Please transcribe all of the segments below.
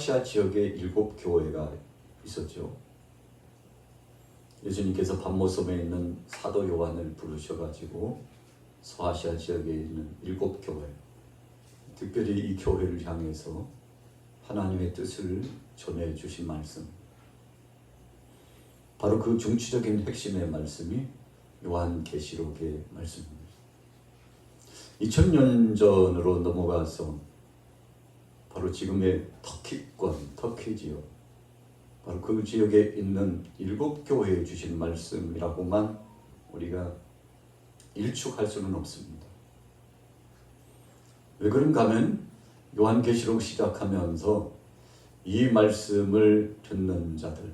소아시아 지역에 7교회가 있었죠. 예수님께서 밤모섬에 있는 사도 요한을 부르셔가지고 소아시아 지역에 있는 7교회, 특별히 이 교회를 향해서 하나님의 뜻을 전해주신 말씀, 바로 그 중추적인 핵심의 말씀이 요한계시록의 말씀입니다. 2000년 전으로 넘어가서 바로 지금의 터키 지역, 바로 그 지역에 있는 7교회에 주신 말씀이라고만 우리가 일축할 수는 없습니다. 왜 그런가 하면 요한계시록 시작하면서 이 말씀을 듣는 자들,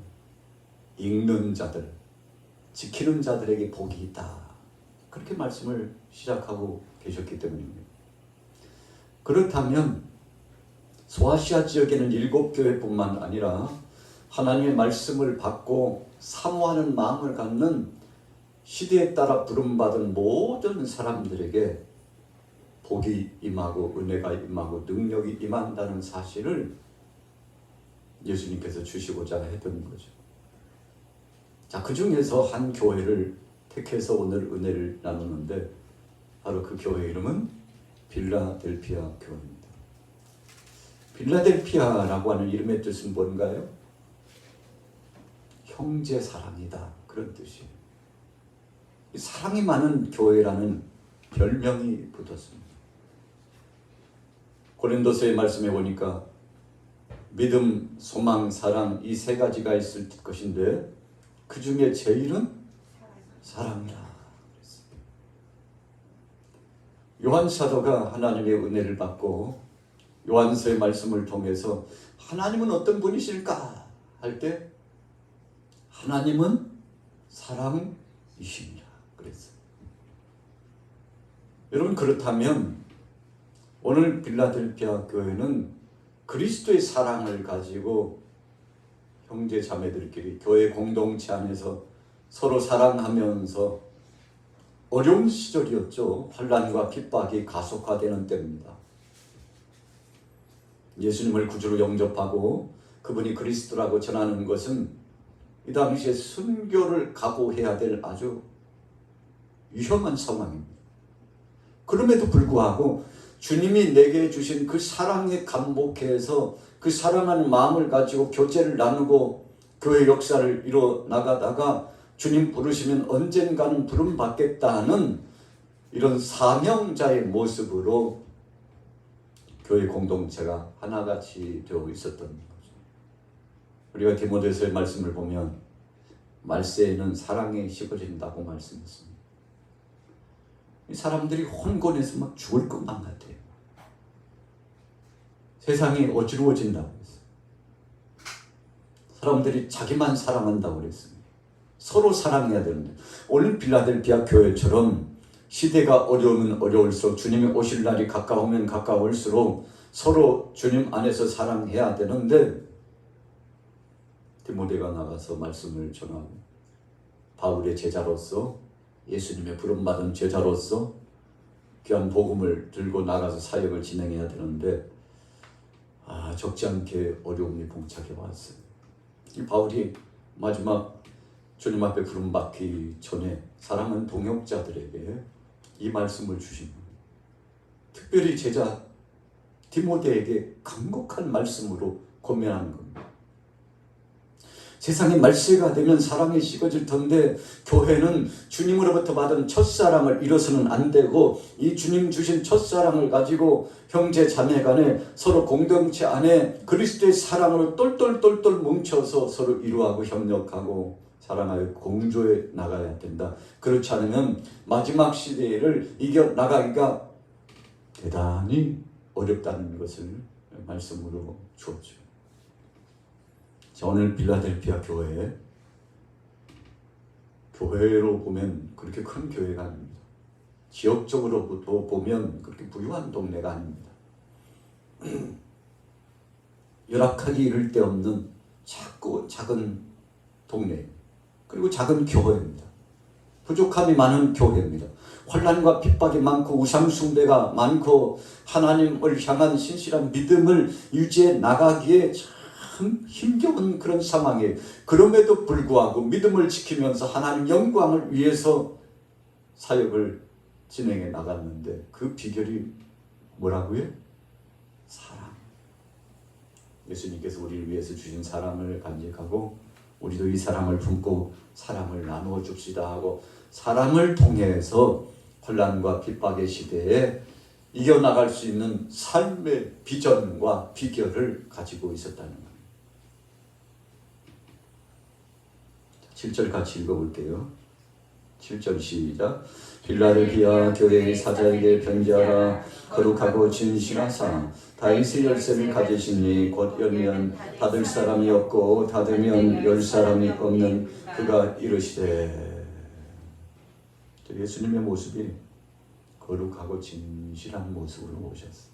읽는 자들, 지키는 자들에게 복이 있다, 그렇게 말씀을 시작하고 계셨기 때문입니다. 그렇다면 소아시아 지역에는 7교회뿐만 아니라 하나님의 말씀을 받고 사모하는 마음을 갖는 시대에 따라 부름받은 모든 사람들에게 복이 임하고 은혜가 임하고 능력이 임한다는 사실을 예수님께서 주시고자 했던 거죠. 자, 그 중에서 한 교회를 택해서 오늘 은혜를 나누는데, 바로 그 교회 이름은 빌라델피아 교회입니다. 빌라델피아라고 하는 이름의 뜻은 뭔가요? 형제 사랑이다, 그런 뜻이에요. 사랑이 많은 교회라는 별명이 붙었습니다. 고린도서의 말씀에 보니까 믿음, 소망, 사랑, 이 3가지가 있을 것인데 그 중에 제일은 사랑이라. 요한 사도가 하나님의 은혜를 받고 요한서의 말씀을 통해서 하나님은 어떤 분이실까 할 때 하나님은 사랑이십니다, 그랬어요. 여러분, 그렇다면 오늘 빌라델피아 교회는 그리스도의 사랑을 가지고 형제 자매들끼리 교회 공동체 안에서 서로 사랑하면서, 어려운 시절이었죠. 환난과 핍박이 가속화되는 때입니다. 예수님을 구주로 영접하고 그분이 그리스도라고 전하는 것은 이 당시에 순교를 각오해야 될 아주 위험한 상황입니다. 그럼에도 불구하고 주님이 내게 주신 그 사랑에 감복해서 그 사랑하는 마음을 가지고 교제를 나누고 교회 역사를 이뤄 나가다가 주님 부르시면 언젠가는 부름 받겠다는 이런 사명자의 모습으로 교회 공동체가 하나같이 되어 있었던 거죠. 우리가 디모데서의 말씀을 보면 말세에는 사랑에 식어진다고 말씀했습니다. 이 사람들이 혼곤해서 막 죽을 것만 같아요. 세상이 어지러워진다고 했어요. 사람들이 자기만 사랑한다고 그랬습니다. 서로 사랑해야 되는데, 오늘 빌라델피아 교회처럼 시대가 어려우면 어려울수록, 주님이 오실 날이 가까우면 가까울수록 서로 주님 안에서 사랑해야 되는데, 디모데가 나가서 말씀을 전하고 바울의 제자로서, 예수님의 부름받은 제자로서 귀한 복음을 들고 나가서 사역을 진행해야 되는데 적지 않게 어려움이 봉착해 왔어요. 이 바울이 마지막 주님 앞에 부름받기 전에 사랑하는 동역자들에게 이 말씀을 주신 거예요. 특별히 제자 디모데에게 간곡한 말씀으로 권면하는 겁니다. 세상이 말세가 되면 사랑이 식어질 텐데 교회는 주님으로부터 받은 첫사랑을 잃어서는 안 되고, 이 주님 주신 첫사랑을 가지고 형제 자매 간에 서로 공동체 안에 그리스도의 사랑으로 똘똘똘똘 뭉쳐서 서로 이루하고 협력하고 사랑하여 공조해 나가야 된다. 그렇지 않으면 마지막 시대를 이겨나가기가 대단히 어렵다는 것을 말씀으로 주었죠. 오늘 빌라델피아 교회로 보면 그렇게 큰 교회가 아닙니다. 지역적으로부터 보면 그렇게 부유한 동네가 아닙니다. 열악하기 이를 데 없는 작은 동네, 그리고 작은 교회입니다. 부족함이 많은 교회입니다. 환난과 핍박이 많고 우상 숭배가 많고 하나님을 향한 신실한 믿음을 유지해 나가기에 참 힘겨운 그런 상황에 그럼에도 불구하고 믿음을 지키면서 하나님 영광을 위해서 사역을 진행해 나갔는데 그 비결이 뭐라고요? 사랑. 예수님께서 우리를 위해서 주신 사랑을 간직하고 우리도 이 사랑을 품고 사랑을 나누어 줍시다 하고 사랑을 통해서 혼란과 핍박의 시대에 이겨나갈 수 있는 삶의 비전과 비결을 가지고 있었다는 겁니다. 7절 같이 읽어볼게요. 7절 시작. 필라델피아 교회의 사자에게 편지하라. 거룩하고 진실하사 다윗의 열쇠를 가지시니 곧 열면 닫을 사람이 없고 닫으면 열 사람이 없는 그가 이르시되. 예수님의 모습이 거룩하고 진실한 모습으로 오셨어요.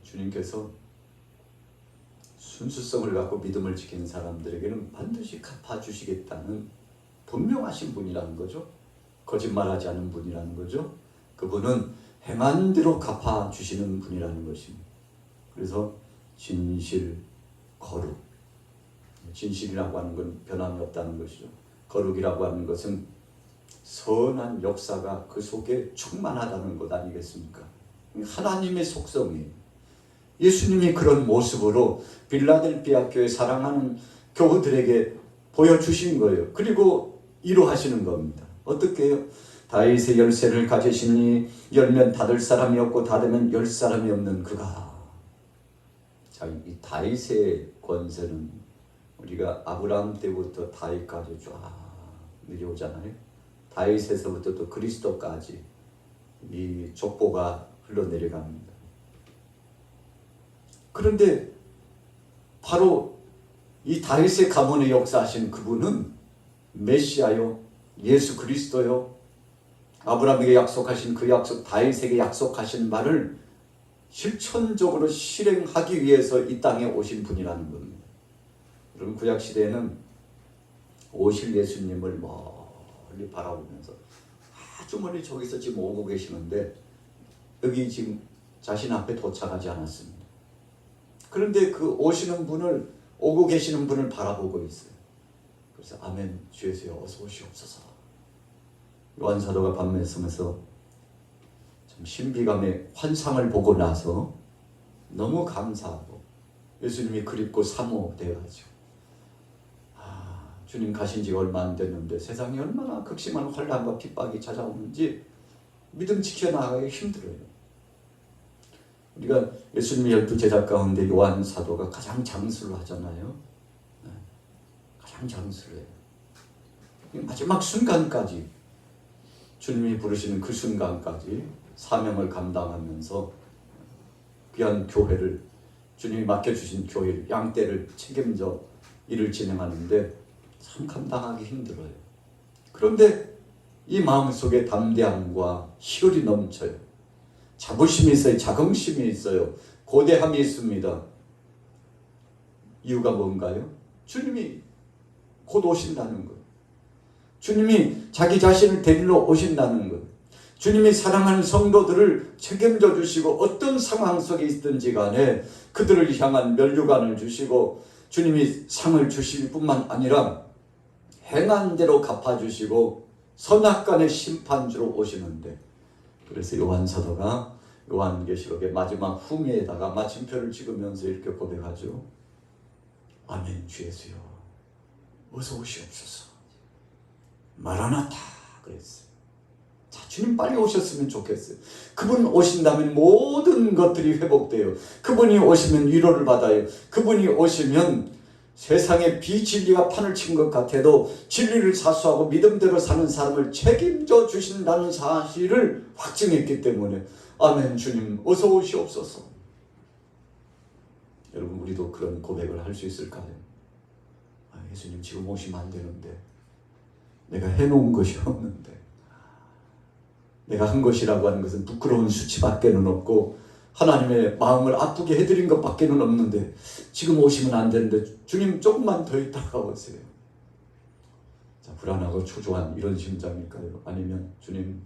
주님께서 순수성을 갖고 믿음을 지키는 사람들에게는 반드시 갚아주시겠다는 분명하신 분이라는 거죠. 거짓말하지 않은 분이라는 거죠. 그분은 행한 대로 갚아주시는 분이라는 것입니다. 그래서 진실, 거룩. 진실이라고 하는 건 변함이 없다는 것이죠. 거룩이라고 하는 것은 선한 역사가 그 속에 충만하다는 것 아니겠습니까? 하나님의 속성이에요. 예수님이 그런 모습으로 빌라델피아 교회 사랑하는 교우들에게 보여주신 거예요. 그리고 이루하시는 겁니다. 어떻게 해요? 다윗의 열쇠를 가지시니 열면 닫을 사람이 없고 닫으면 열 사람이 없는 그가. 자, 이 다윗의 권세는 우리가 아브라함 때부터 다윗까지 쫙 내려오잖아요. 다윗에서부터 또 그리스도까지 이 족보가 흘러내려갑니다. 그런데 바로 이 다윗의 가문에 역사하신 그분은 메시아요, 예수 그리스도요, 아브라함에게 약속하신 그 약속, 다윗에게 약속하신 말을 실천적으로 실행하기 위해서 이 땅에 오신 분이라는 겁니다. 여러분, 구약시대에는 오실 예수님을 멀리 바라보면서 아주 멀리 저기서 지금 오고 계시는데 여기 지금 자신 앞에 도착하지 않았습니다. 그런데 그 오시는 분을, 오고 계시는 분을 바라보고 있어요. 그래서 아멘, 주 예수여 어서 오시옵소서. 요한사도가 밤에 쓰면서 참 신비감의 환상을 보고 나서 너무 감사하고 예수님이 그립고 사모되어가지고 주님 가신 지가 얼마 안 됐는데 세상에 얼마나 극심한 혼란과 핍박이 찾아오는지 믿음 지켜나가기 힘들어요. 우리가 예수님의 12제자 가운데 요한 사도가 가장 장수를 하잖아요. 가장 장수를 해요. 마지막 순간까지 주님이 부르시는 그 순간까지 사명을 감당하면서 귀한 교회를, 주님이 맡겨주신 교회를, 양떼를 책임져 일을 진행하는데 참 감당하기 힘들어요. 그런데 이 마음속에 담대함과 희열이 넘쳐요. 자부심이 있어요. 자긍심이 있어요. 고대함이 있습니다. 이유가 뭔가요? 주님이 곧 오신다는 것. 주님이 자기 자신을 데리러 오신다는 것. 주님이 사랑하는 성도들을 책임져 주시고 어떤 상황 속에 있든지 간에 그들을 향한 면류관을 주시고 주님이 상을 주실 뿐만 아니라 행한 대로 갚아주시고 선악간의 심판주로 오시는데, 그래서 요한사도가 요한계시록의 마지막 후미에다가 마침표를 찍으면서 이렇게 고백하죠. 아멘, 주 예수여 어서 오시옵소서. 마라나타 그랬어요. 자, 주님 빨리 오셨으면 좋겠어요. 그분 오신다면 모든 것들이 회복돼요. 그분이 오시면 위로를 받아요. 그분이 오시면 세상에 비진리가 판을 친 것 같아도 진리를 사수하고 믿음대로 사는 사람을 책임져 주신다는 사실을 확증했기 때문에 아멘, 주님 어서 오시옵소서. 여러분, 우리도 그런 고백을 할 수 있을까요? 예수님 지금 오시면 안 되는데, 내가 해놓은 것이 없는데, 내가 한 것이라고 하는 것은 부끄러운 수치밖에는 없고 하나님의 마음을 아프게 해드린 것밖에는 없는데 지금 오시면 안 되는데 주님 조금만 더 있다가 오세요. 자, 불안하고 초조한 이런 심정일까요? 아니면 주님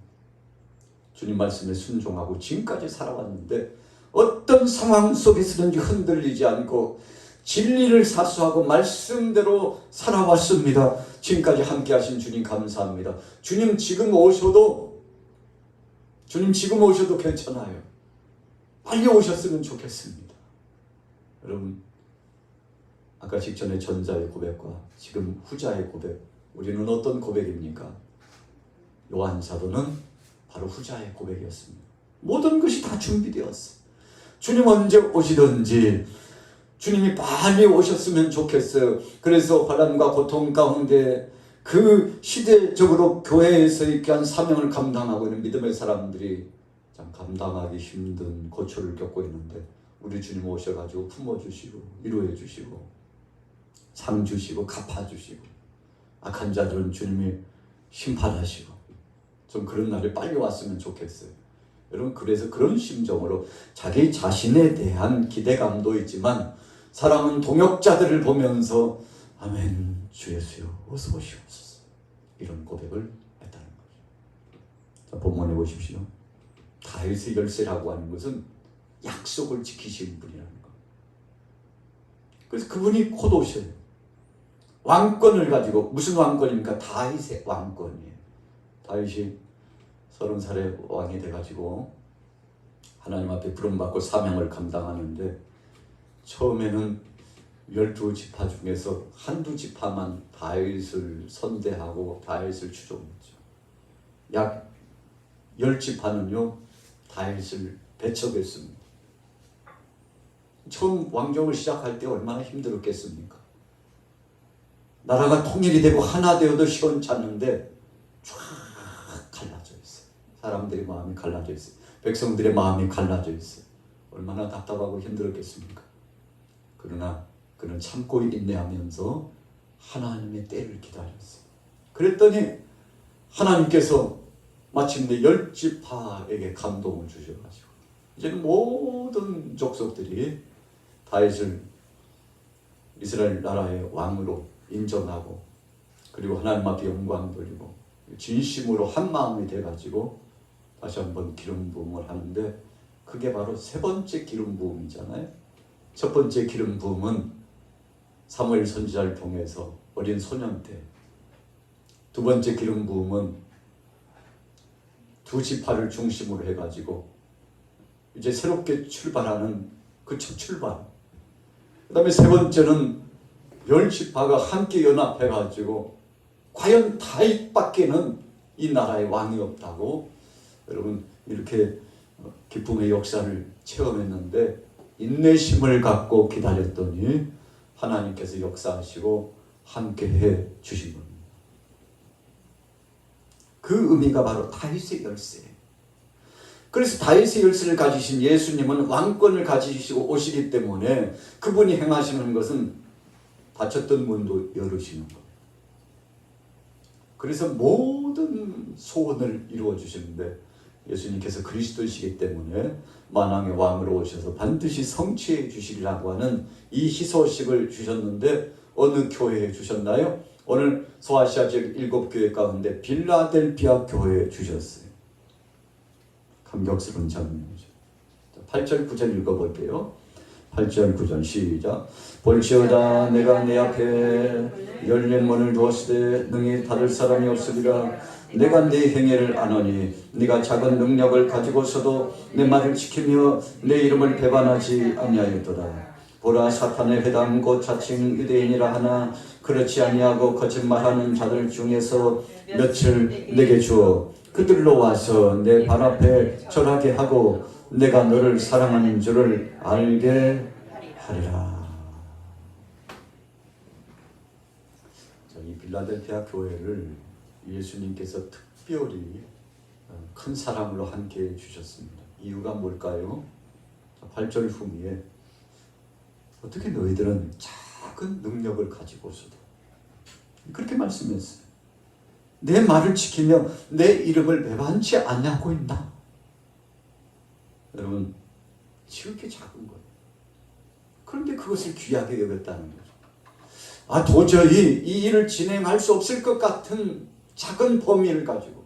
말씀에 순종하고 지금까지 살아왔는데 어떤 상황 속에서든지 흔들리지 않고 진리를 사수하고 말씀대로 살아왔습니다. 지금까지 함께 하신 주님 감사합니다. 주님 지금 오셔도 괜찮아요. 빨리 오셨으면 좋겠습니다. 여러분, 아까 직전에 전자의 고백과 지금 후자의 고백, 우리는 어떤 고백입니까? 요한 사도는 바로 후자의 고백이었습니다. 모든 것이 다 준비되었어요. 주님 언제 오시든지 주님이 빨리 오셨으면 좋겠어요. 그래서 환난과 고통 가운데 그 시대적으로 교회에서 이렇게 한 사명을 감당하고 있는 믿음의 사람들이 참 감당하기 힘든 고초를 겪고 있는데, 우리 주님 오셔가지고 품어주시고 위로해주시고 상 주시고 갚아주시고 악한 자들은 주님이 심판하시고, 좀 그런 날이 빨리 왔으면 좋겠어요. 여러분, 그래서 그런 심정으로 자기 자신에 대한 기대감도 있지만 사랑은 동역자들을 보면서 아멘 주 예수여 어서 오시옵소서, 이런 고백을 했다는 거죠. 자, 본문에 보십시오. 다윗의 열쇠라고 하는 것은 약속을 지키신 분이라는 거. 그래서 그분이 곧 오셔요. 왕권을 가지고, 무슨 왕권입니까? 다윗의 왕권이에요. 다윗이 30살에 왕이 돼가지고 하나님 앞에 부름받고 사명을 감당하는데, 처음에는 12지파 중에서 한두 지파만 다윗을 선대하고 다윗을 추종했죠. 약 10지파는요 다윗을 배척했습니다. 처음 왕정을 시작할 때 얼마나 힘들었겠습니까? 나라가 통일이 되고 하나 되어도 시원찮는데 쫙 갈라져 있어요. 사람들의 마음이 갈라져 있어요. 백성들의 마음이 갈라져 있어요. 얼마나 답답하고 힘들었겠습니까? 그러나 그는 참고 인내하면서 하나님의 때를 기다렸어요. 그랬더니 하나님께서 마침내 10지파에게 감동을 주셔가지고 이제는 모든 족속들이 다윗을 이스라엘 나라의 왕으로 인정하고, 그리고 하나님 앞에 영광 돌리고 진심으로 한 마음이 돼가지고 다시 한번 기름 부음을 하는데, 그게 바로 세 번째 기름 부음이잖아요. 첫 번째 기름 부음은 사무엘 선지자를 통해서 어린 소년 때, 두 번째 기름 부음은 두 지파를 중심으로 해가지고 이제 새롭게 출발하는 그 첫 출발. 그 다음에 세 번째는 10지파가 함께 연합해가지고 과연 다윗밖에는 이 나라의 왕이 없다고, 여러분 이렇게 기쁨의 역사를 체험했는데, 인내심을 갖고 기다렸더니 하나님께서 역사하시고 함께해 주신 겁니다. 그 의미가 바로 다윗의 열쇠. 그래서 다윗의 열쇠를 가지신 예수님은 왕권을 가지시고 오시기 때문에 그분이 행하시는 것은 닫혔던 문도 열으시는 거예요. 그래서 모든 소원을 이루어 주시는데, 예수님께서 그리스도이시기 때문에 만왕의 왕으로 오셔서 반드시 성취해 주시리라고 하는 이 희소식을 주셨는데, 어느 교회에 주셨나요? 오늘 소아시아 지역 7교회 가운데 빌라델피아 교회에 주셨어요. 감격스러운 장면이죠. 8절 9절 읽어볼게요. 8절 9절 시작. 볼지어다 내가 내 앞에 열린 문을 두었으되 능히 닫을 사람이 없으리라. 내가 네 행위를 아노니 네가 작은 능력을 가지고서도 내 말을 지키며 내 이름을 배반하지 아니하였도다. 보라, 사탄의 회당 곧 자칭 유대인이라 하나 그렇지 아니하고 거짓말하는 자들 중에서 며칠 내게 주어 그들로 와서 내 발 앞에 절하게 하고 내가 너를 사랑하는 줄을 알게 하리라. 이 빌라델피아 교회를 예수님께서 특별히 큰 사랑으로 함께 주셨습니다. 이유가 뭘까요? 8절 후미에 어떻게 너희들은 작은 능력을 가지고서도, 그렇게 말씀했어요. 내 말을 지키며 내 이름을 배반치 않냐고 있나? 여러분, 지극히 작은 거예요. 그런데 그것을 귀하게 여겼다는 거죠. 도저히 이 일을 진행할 수 없을 것 같은 작은 범위를 가지고,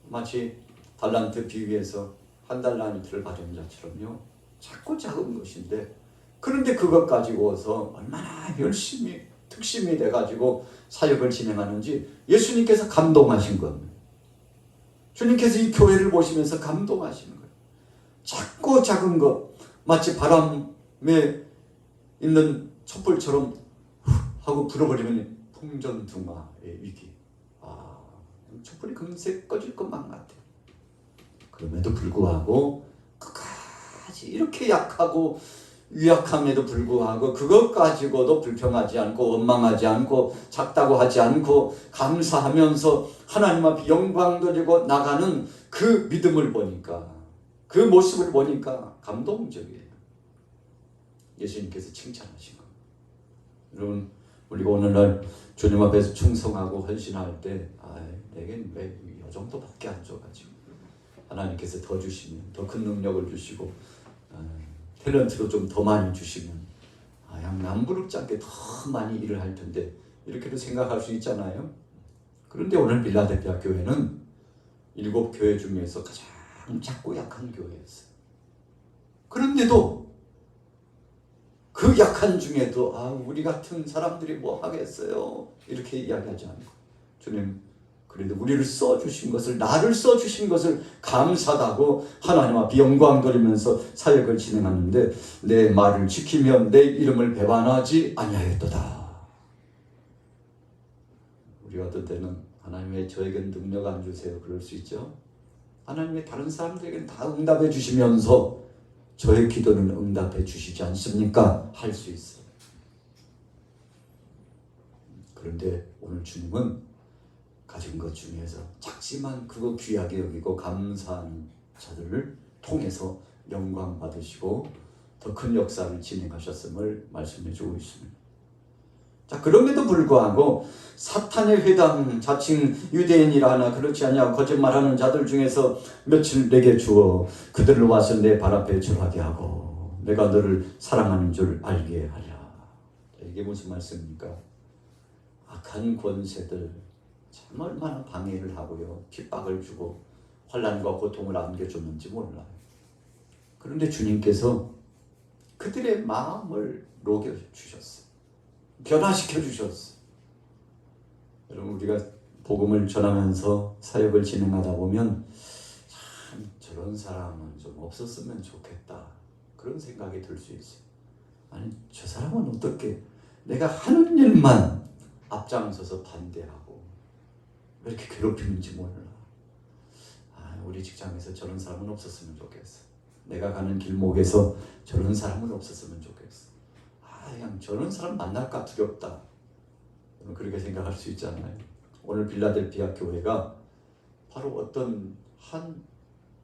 마치 달란트 비유에서 한 달란트를 가진 자처럼요, 작고 작은 것인데 그런데 그것 가지고서 얼마나 열심히 특심이 돼가지고 사역을 진행하는지 예수님께서 감동하신 겁니다. 주님께서 이 교회를 보시면서 감동하시는 거예요. 작고 작은 것, 마치 바람에 있는 촛불처럼 후 하고 불어버리면 풍전등화의 위기. 촛불이 금세 꺼질 것만 같아요. 그럼에도 불구하고 끝까지 이렇게 약하고 유약함에도 불구하고 그것 가지고도 불평하지 않고 원망하지 않고 작다고 하지 않고 감사하면서 하나님 앞에 영광 돌리고 나가는 그 믿음을 보니까, 그 모습을 보니까 감동적이에요. 예수님께서 칭찬하신 겁니다. 여러분, 우리가 오늘날 주님 앞에서 충성하고 헌신할 때 내겐 왜 이 정도밖에 안 줘가지고 하나님께서 더 주시면, 더 큰 능력을 주시고 탤런트도 좀 더 많이 주시면 남부럽지 않게 더 많이 일을 할 텐데, 이렇게도 생각할 수 있잖아요. 그런데 오늘 빌라델피아 교회는 7교회 중에서 가장 작고 약한 교회였어요. 그런데도 그 약한 중에도 우리 같은 사람들이 뭐 하겠어요, 이렇게 이야기하지 않고, 주님 그래도 우리를 써주신 것을, 나를 써주신 것을 감사하고 하나님 앞에 영광 돌리면서 사역을 진행하는데, 내 말을 지키면 내 이름을 배반하지 아니하였도다. 우리 어떤 때는 하나님 왜 저에겐 능력 안 주세요, 그럴 수 있죠. 하나님 왜 다른 사람들에게는 다 응답해 주시면서 저의 기도는 응답해 주시지 않습니까? 할 수 있어요. 그런데 오늘 주님은 가진 것 중에서 작지만 그거 귀하게 여기고 감사하는 자들을 통해서 영광 받으시고 더 큰 역사를 진행하셨음을 말씀해 주고 있습니다. 자, 그럼에도 불구하고 사탄의 회당, 자칭 유대인이라 하나 그렇지 않냐 거짓말하는 자들 중에서 며칠 내게 주어 그들을 와서 내 발 앞에 절하게 하고 내가 너를 사랑하는 줄 알게 하랴. 이게 무슨 말씀입니까? 악한 권세들 참 얼마나 방해를 하고요, 핍박을 주고 환난과 고통을 안겨줬는지 몰라요. 그런데 주님께서 그들의 마음을 녹여주셨어요. 변화시켜 주셨어요. 여러분, 우리가 복음을 전하면서 사역을 진행하다 보면 참 저런 사람은 좀 없었으면 좋겠다, 그런 생각이 들 수 있어요. 아니, 저 사람은 어떻게 내가 하는 일만 앞장서서 반대하고 왜 이렇게 괴롭히는지 몰라. 우리 직장에서 저런 사람은 없었으면 좋겠어. 내가 가는 길목에서 저런 사람은 없었으면 좋겠어. 그냥 저런 사람 만날까 두렵다, 그렇게 생각할 수 있잖아요. 오늘 빌라델피아 교회가 바로 어떤 한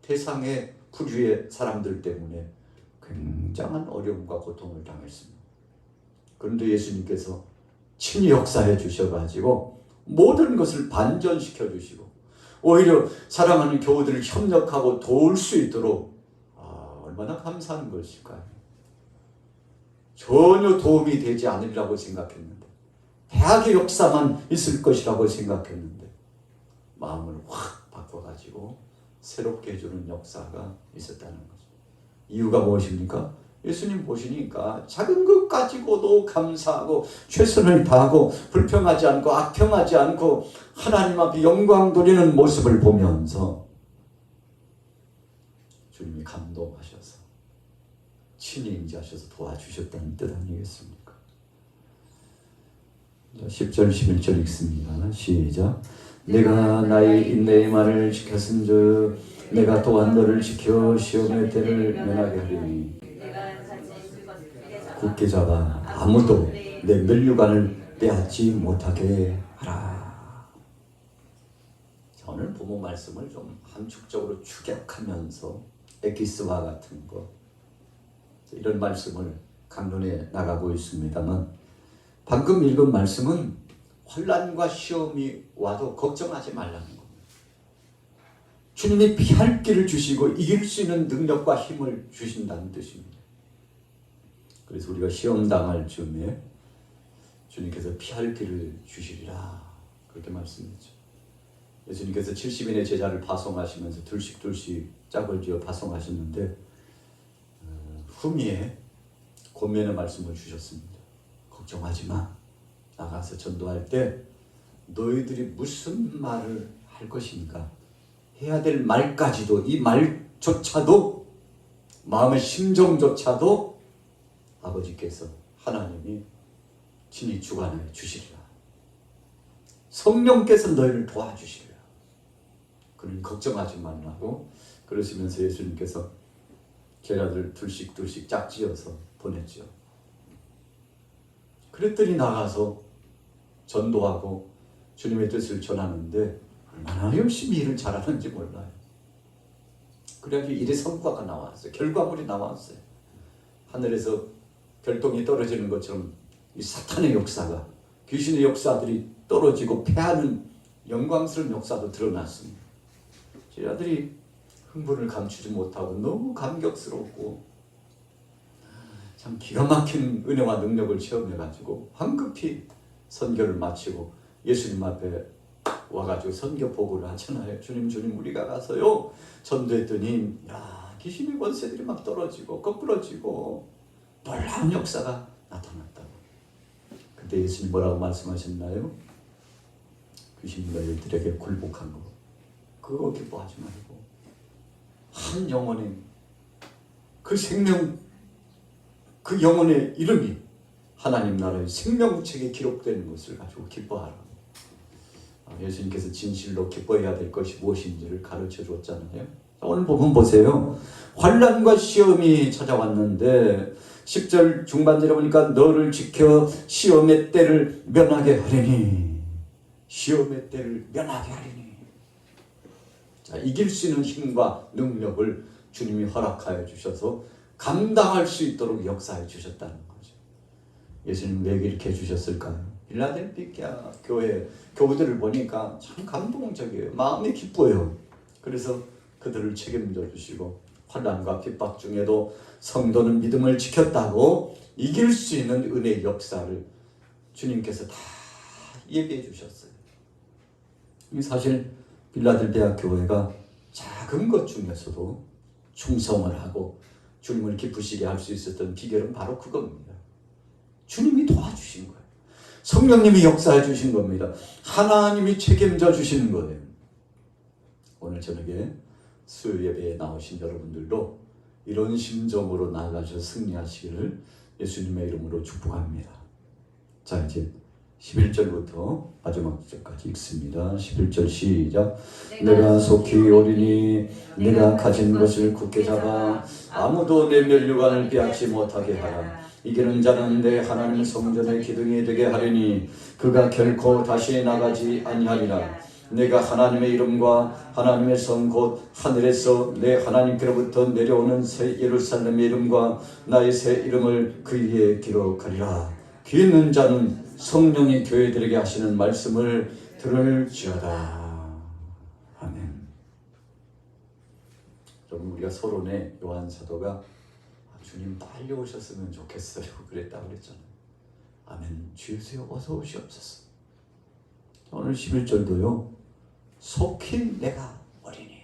대상의 부류의 사람들 때문에 굉장한 어려움과 고통을 당했습니다. 그런데 예수님께서 친히 역사해 주셔가지고 모든 것을 반전시켜 주시고 오히려 사랑하는 교우들을 협력하고 도울 수 있도록 얼마나 감사한 것일까요? 전혀 도움이 되지 않으리라고 생각했는데, 대학의 역사만 있을 것이라고 생각했는데 마음을 확 바꿔가지고 새롭게 해주는 역사가 있었다는 거죠. 이유가 무엇입니까? 예수님 보시니까 작은 것 가지고도 감사하고 최선을 다하고 불평하지 않고 악평하지 않고 하나님 앞에 영광 돌리는 모습을 보면서 주님이 감동하셔서 친히 인자하셔서 도와주셨다는 뜻 아니겠습니까? 10절 11절 읽습니다. 시작. 내가 나의 인내의 말을 지켰은즉 내가 또한 너를 지켜 시험의 때를 면하게 하리니 굳게 잡아 아무도 내 면류관을 빼앗지 못하게 하라. 오늘 부모 말씀을 좀 함축적으로 축약하면서 에기스와 같은 것, 이런 말씀을 강론해 나가고 있습니다만, 방금 읽은 말씀은 환난과 시험이 와도 걱정하지 말라는 겁니다. 주님이 피할 길을 주시고 이길 수 있는 능력과 힘을 주신다는 뜻입니다. 그래서 우리가 시험 당할 즈음에 주님께서 피할 길을 주시리라, 그렇게 말씀했죠. 예수님께서 70인의 제자를 파송하시면서 둘씩 짝을 지어 파송하셨는데 후미에 권면의 말씀을 주셨습니다. 걱정하지 마. 나가서 전도할 때 너희들이 무슨 말을 할 것인가, 해야 될 말까지도, 이 말조차도, 마음의 심정조차도 아버지께서, 하나님이 친히 주관해 주시리라. 성령께서 너희를 도와주시리라. 그러니 걱정하지 말라고 그러시면서 예수님께서 제자들 둘씩 짝지어서 보냈죠. 그랬더니 나가서 전도하고 주님의 뜻을 전하는데 얼마나 열심히 일을 잘하는지 몰라요. 그래야지 일의 성과가 나왔어요. 결과물이 나왔어요. 하늘에서 별똥이 떨어지는 것처럼 이 사탄의 역사가, 귀신의 역사들이 떨어지고 패하는 영광스러운 역사도 드러났습니다. 제자들이 흥분을 감추지 못하고 너무 감격스럽고 참 기가 막힌 은혜와 능력을 체험해가지고 황급히 선교를 마치고 예수님 앞에 와가지고 선교 보고를 하잖아요. 주님 우리가 가서요 전도했더니 야, 귀신의 권세들이 막 떨어지고 거꾸러지고 놀라운 역사가 나타났다고. 그때 예수님 뭐라고 말씀하셨나요? 귀신이 너희들에게 굴복한 거 그거 기뻐하지 말고 한 영혼의 그 생명, 그 영혼의 이름이 하나님 나라의 생명책에 기록되는 것을 가지고 기뻐하라고. 예수님께서 진실로 기뻐해야 될 것이 무엇인지를 가르쳐 줬잖아요. 오늘 부분 보세요. 환난과 시험이 찾아왔는데 10절 중반절에 보니까 너를 지켜 시험의 때를 면하게 하리니, 시험의 때를 면하게 하리니. 자, 이길 수 있는 힘과 능력을 주님이 허락하여 주셔서 감당할 수 있도록 역사해 주셨다는 거죠. 예수님 왜 이렇게 해주셨을까요? 필라델피아 교우들을 보니까 참 감동적이에요. 마음이 기뻐요. 그래서 그들을 책임져 주시고 환난과 핍박 중에도 성도는 믿음을 지켰다고 이길 수 있는 은혜의 역사를 주님께서 다 예비해 주셨어요. 사실 필라델피아 교회가 작은 것 중에서도 충성을 하고 주님을 기쁘시게 할 수 있었던 비결은 바로 그겁니다. 주님이 도와주신 거예요. 성령님이 역사해 주신 겁니다. 하나님이 책임져 주시는 거예요. 오늘 저녁에 수요 예배에 나오신 여러분들도 이런 심정으로 나아가셔 승리하시기를 예수님의 이름으로 축복합니다. 자, 이제 11절부터 마지막 절까지 읽습니다. 11절 시작. 내가 속히 오리니 내가 가진 것을 굳게 잡아 아무도 내 면류관을 빼앗지 못하게 하라. 이기는 자는 내 하나님 성전의 기둥이 되게 하리니 그가 결코 다시 나가지 아니하리라. 내가 하나님의 이름과 하나님의 성 곧 하늘에서 내 하나님께로부터 내려오는 새 예루살렘의 이름과 나의 새 이름을 그 위에 기록하리라. 귀 있는 자는 성령이 교회들에게 하시는 말씀을 들을지어다. 아멘. 여러분, 우리가 서론에 요한 사도가 주님 빨리 오셨으면 좋겠어요 그랬다고 그랬잖아요. 아멘. 주 예수여 어서 오시옵소서. 오늘 11절도요. 속히 내가 오리니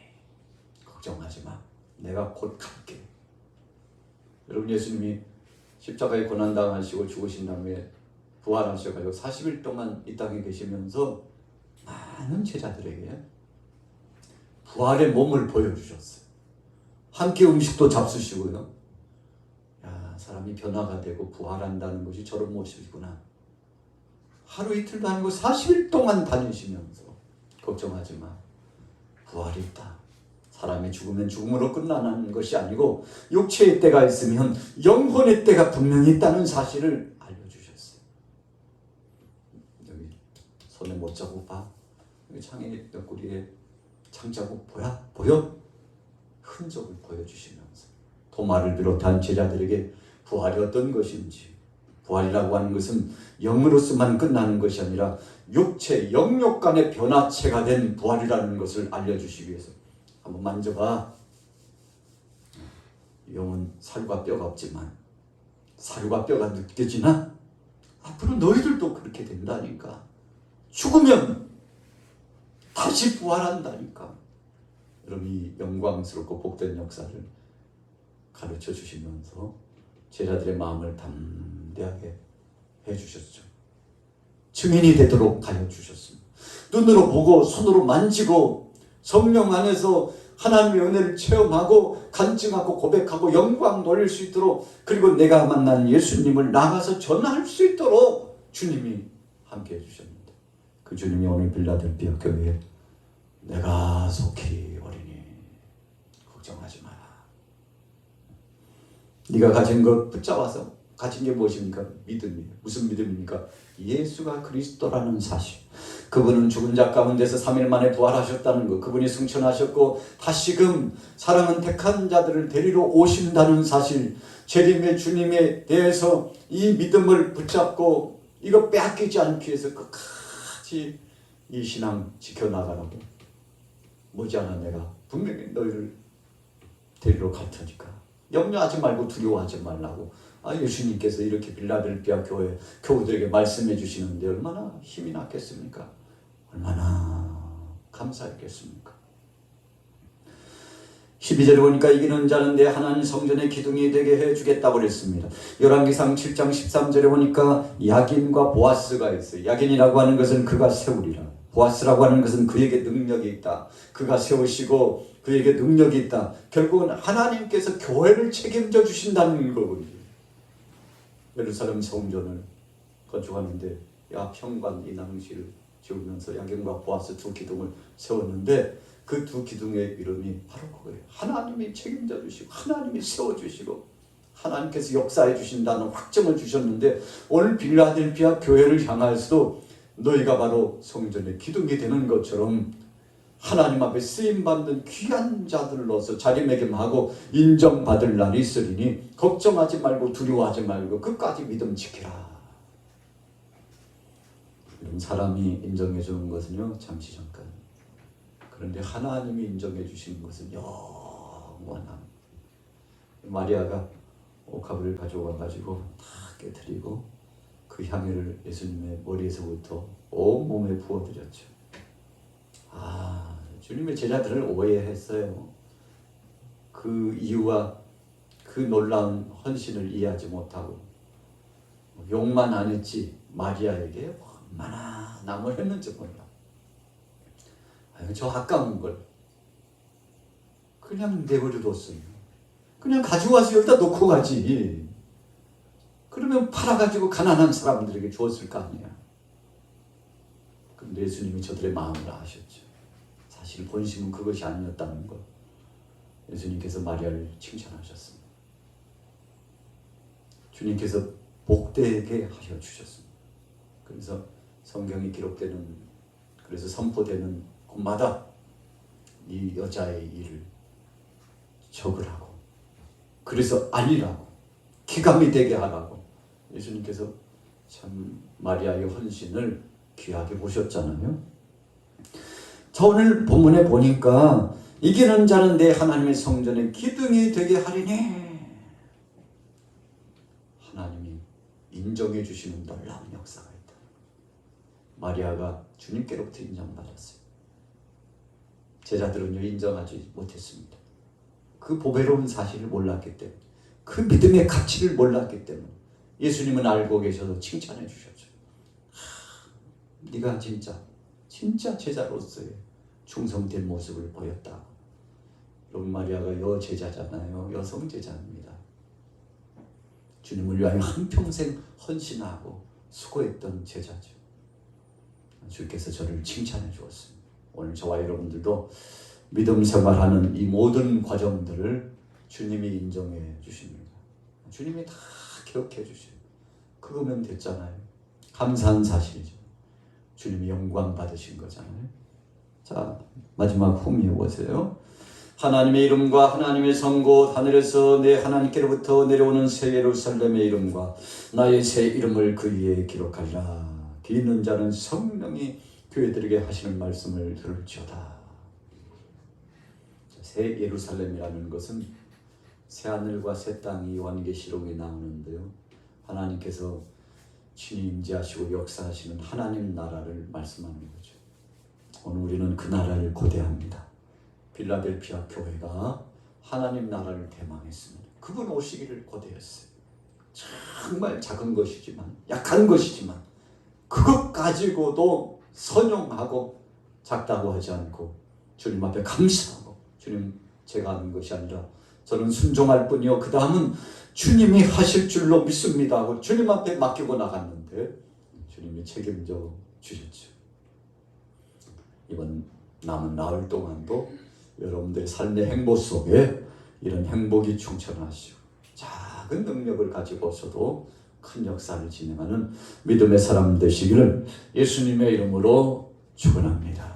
걱정하지 마. 내가 곧 갈게. 여러분, 예수님이 십자가에 고난당하시고 죽으신 다음에 부활하셔가지고 40일 동안 이 땅에 계시면서 많은 제자들에게 부활의 몸을 보여주셨어요. 한 끼 음식도 잡수시고요. 야, 사람이 변화가 되고 부활한다는 것이 저런 모습이구나. 하루 이틀도 아니고 40일 동안 다니시면서 걱정하지 마. 부활이 있다. 사람이 죽으면 죽음으로 끝나는 것이 아니고 육체의 때가 있으면 영혼의 때가 분명히 있다는 사실을 알려주셨어요. 여기 손에 못자국 봐. 여기 창의 옆구리에 창자국 보여? 흔적을 보여주시면서 도마를 비롯한 제자들에게 부활이 어떤 것인지, 부활이라고 하는 것은 영으로서만 끝나는 것이 아니라 육체, 영육 간의 변화체가 된 부활이라는 것을 알려주시기 위해서 한번 만져봐. 영은 살과 뼈가 없지만 살과 뼈가 느껴지나? 앞으로 너희들도 그렇게 된다니까. 죽으면 다시 부활한다니까. 여러분, 이 영광스럽고 복된 역사를 가르쳐 주시면서 제자들의 마음을 담대하게 해주셨죠. 증인이 되도록 하여 주셨습니다. 눈으로 보고 손으로 만지고 성령 안에서 하나님의 은혜를 체험하고 간증하고 고백하고 영광 돌릴 수 있도록, 그리고 내가 만난 예수님을 나가서 전할 수 있도록 주님이 함께 해주셨는데, 그 주님이 오늘 빌라델피아 교회에 내가 속히 오리니 걱정하지 마라. 네가 가진 것 붙잡아서, 가진 게 무엇입니까? 믿음이에요. 무슨 믿음입니까? 예수가 그리스도라는 사실. 그분은 죽은 자 가운데서 3일 만에 부활하셨다는 것, 그분이 승천하셨고 다시금 사랑은 택한 자들을 데리러 오신다는 사실, 재림의 주님에 대해서 이 믿음을 붙잡고 이거 빼앗기지 않기 위해서 끝까지 이 신앙 지켜나가라고. 머지않아 내가 분명히 너희를 데리러 갈 테니까 염려하지 말고 두려워하지 말라고 예수님께서 이렇게 빌라델피아 교회 교우들에게 말씀해 주시는데 얼마나 힘이 났겠습니까? 얼마나 감사했겠습니까? 12절에 보니까 이기는 자는 내 하나님 성전의 기둥이 되게 해주겠다고 그랬습니다. 열왕기상 7장 13절에 보니까 야긴과 보아스가 있어요. 야긴이라고 하는 것은 그가 세우리라. 보아스라고 하는 것은 그에게 능력이 있다. 그가 세우시고 그에게 능력이 있다. 결국은 하나님께서 교회를 책임져 주신다는 거거든요. 예루살렘 성전을 건축하는데 현관 인왕실을 지으면서 야긴과 보아스 두 기둥을 세웠는데 그 두 기둥의 이름이 바로 그거예요. 하나님이 책임져 주시고 하나님이 세워주시고 하나님께서 역사해 주신다는 확증을 주셨는데, 오늘 빌라델피아 교회를 향하여서도 너희가 바로 성전의 기둥이 되는 것처럼 하나님 앞에 쓰임받는 귀한 자들로서 자리매김하고 인정받을 날이 있으리니 걱정하지 말고 두려워하지 말고 끝까지 믿음 지키라. 사람이 인정해 주는 것은요 잠시 잠깐, 그런데 하나님이 인정해 주시는 것은 영원한. 마리아가 옥합을 가져와 가지고 다 깨뜨리고 그 향유를 예수님의 머리에서부터 온 몸에 부어드렸죠. 주님의 제자들을 오해했어요. 그 이유와 그 놀라운 헌신을 이해하지 못하고 욕만 안 했지 마리아에게 얼마나 남을 했는지 몰라. 저 아까운 걸 그냥 내버려뒀어요. 그냥 가져와서 여기다 놓고 가지. 그러면 팔아가지고 가난한 사람들에게 주었을 거 아니야. 그런데 예수님이 저들의 마음을 아셨죠. 사실 본심은 그것이 아니었다는 것. 예수님께서 마리아를 칭찬하셨습니다. 주님께서 복되게 하여 주셨습니다. 그래서 성경이 기록되는, 그래서 선포되는 곳마다 이 여자의 일을 적으라고, 그래서 알리라고, 기감이 되게 하라고 예수님께서 참 마리아의 헌신을 귀하게 보셨잖아요. 자, 오늘 본문에 보니까 이기는 자는 내 하나님의 성전의 기둥이 되게 하리니, 하나님이 인정해 주시는 놀라운 역사가 있다. 마리아가 주님께로부터 인정받았어요. 제자들은요 인정하지 못했습니다. 그 보배로운 사실을 몰랐기 때문에, 그 믿음의 가치를 몰랐기 때문에 예수님은 알고 계셔서 칭찬해 주셨죠. 네가 진짜 제자로서의 충성된 모습을 보였다. 여러분, 마리아가 여제자잖아요. 여성 제자입니다. 주님을 위하여 한평생 헌신하고 수고했던 제자죠. 주께서 저를 칭찬해 주었습니다. 오늘 저와 여러분들도 믿음 생활하는 이 모든 과정들을 주님이 인정해 주십니다. 주님이 다 기억해 주시고 그거면 됐잖아요. 감사한 사실이죠. 주님이 영광 받으신 거잖아요. 자, 마지막 홈에 보세요. 하나님의 이름과 하나님의 성고 하늘에서 내 하나님께로부터 내려오는 새 예루살렘의 이름과 나의 새 이름을 그 위에 기록하리라. 귀 있는 자는 성령이 교회들에게 하시는 말씀을 들을지어다. 새 예루살렘이라는 것은 새 하늘과 새 땅이 요한계시록에 나오는데요, 하나님께서 친히 임재하시고 역사하시는 하나님 나라를 말씀하는 거죠. 오늘 우리는 그 나라를 고대합니다. 빌라델피아 교회가 하나님 나라를 대망했습니다. 그분 오시기를 고대했어요. 정말 작은 것이지만, 약한 것이지만 그것 가지고도 선용하고 작다고 하지 않고 주님 앞에 감사하고, 주님 제가 하는 것이 아니라 저는 순종할 뿐이요 그 다음은 주님이 하실 줄로 믿습니다 하고 주님 앞에 맡기고 나갔는데 주님이 책임져 주셨죠. 이번 남은 나흘 동안도 여러분들의 삶의 행복 속에 이런 행복이 충천하시고 작은 능력을 가지고서도 큰 역사를 진행하는 믿음의 사람 되시기를 예수님의 이름으로 축원합니다.